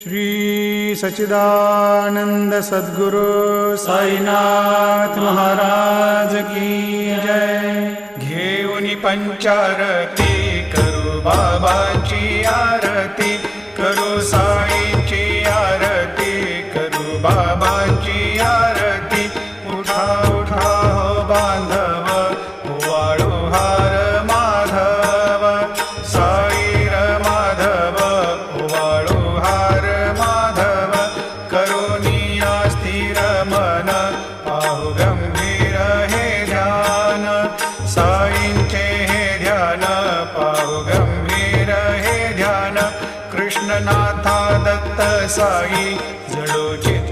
श्री सच्चिदानंद सद्गुरु साईनाथ महाराज की जय। घेऊनी पंचारती करू बाबाची आरती, करू साईची आरती, करू बाबाची आरती। उठा उठा हो बांधव, वाळू हार माधव, साईर माधव वाळू हार माधव। करुणिया स्थिर मन, पाहु गंभीर हे ध्यान, साईंचे हे ध्यान, पाहु गंभीर हे ध्यान। कृष्णनाथा दत्त साई जडो चित